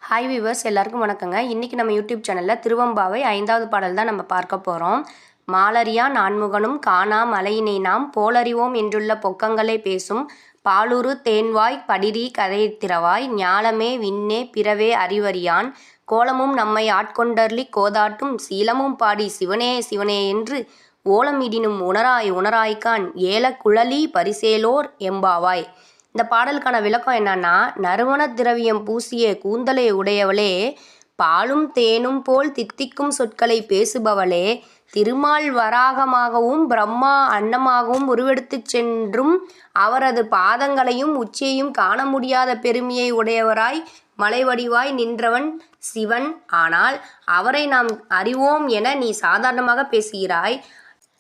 Hi viewers, எல்லாருக்கும் வணக்கங்க. இன்றைக்கி நம்ம யூடியூப் சேனலில் திருவெம்பாவை 5வது பாடல் தான் நம்ம பார்க்க போகிறோம். மாலரியா நான்முகனும் காணா மலையினை நாம் போலறிவோம் என்றுள்ள பொக்கங்களை பேசும் பாலுரு தேன்வாய் படிரி கதைத்திரவாய் ஞாலமே விண்ணே பிறவே அறிவறியான் கோலமும் நம்மை ஆட்கொண்டர்லி கோதாட்டும் சீலமும் பாடி சிவனே சிவனே என்று ஓலமிடினும் உணராய் உணராய்கான் ஏல குழலி பரிசேலோர் எம்பாவாய். இந்த பாடலுக்கான விளக்கம் என்னன்னா, நறுமண திரவியம் பூசிய கூந்தலை உடையவளே, பாலும் தேனும் போல் தித்திக்கும் சொற்களை பேசுபவளே, திருமால் வராகமாகவும் பிரம்மா அன்னமாகவும் உருவெடுத்துச் சென்றும் அவரது பாதங்களையும் உச்சியையும் காண முடியாத பெருமையை உடையவராய் மலைவடிவாய் நின்றவன் சிவன். ஆனால் அவரை நாம் அறிவோம் என நீ சாதாரணமாக பேசுகிறாய்.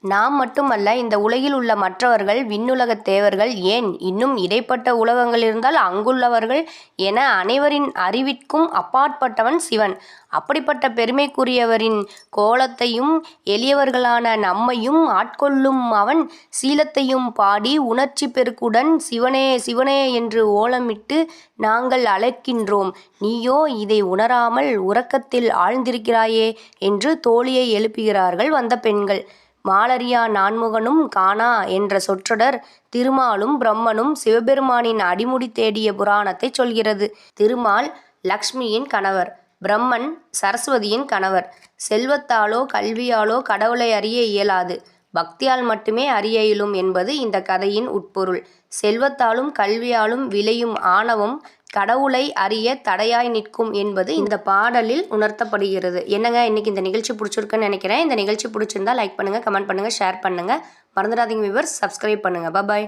நாம் மட்டுமல்ல, இந்த உலகில் உள்ள மற்றவர்கள், விண்ணுலகத் தேவர்கள், ஏன் இன்னும் இடைப்பட்ட உலகங்கள் இருந்தால் அங்குள்ளவர்கள் என அனைவரின் அறிவிற்கும் அப்பாற்பட்டவன் சிவன். அப்படிப்பட்ட பெருமைக்குரியவரின் கோலத்தையும் எளியவர்களான நம்மையும் ஆட்கொள்ளும் அவன் சீலத்தையும் பாடி உணர்ச்சி பெருக்குடன் சிவனே சிவனே என்று ஓலமிட்டு நாங்கள் அழைக்கின்றோம். நீயோ இதை உணராமல் உறக்கத்தில் ஆழ்ந்திருக்கிறாயே என்று தோழியை எழுப்புகிறார்கள் வந்த பெண்கள். மாலரியா நான்முகனும் காணா என்ற சொற்றொடர் திருமாலும் பிரம்மனும் சிவபெருமானின் அடிமுடி தேடிய புராணத்தை சொல்கிறது. திருமால் லக்ஷ்மியின் கணவர், பிரம்மன் சரஸ்வதியின் கணவர். செல்வத்தாலோ கல்வியாலோ கடவுளை அறிய இயலாது, பக்தியால் மட்டுமே அறிய இயலும் என்பது இந்த கதையின் உட்பொருள். செல்வத்தாலும் கல்வியாலும் விளையும் ஆணவம் கடவுளை அறிய தடையாய் நிற்கும் என்பது இந்த பாடலில் உணர்த்தப்படுகிறது. என்னங்க, இன்னைக்கு இந்த நிகழ்ச்சி பிடிச்சிருக்குன்னு நினைக்கிறேன். இந்த நிகழ்ச்சி பிடிச்சிருந்தா லைக் பண்ணுங்கள், கமெண்ட் பண்ணுங்கள், ஷேர் பண்ணுங்கள். மறந்துடாதீங்க வியூவர்ஸ், சப்ஸ்கிரைப் பண்ணுங்கள். பாய்.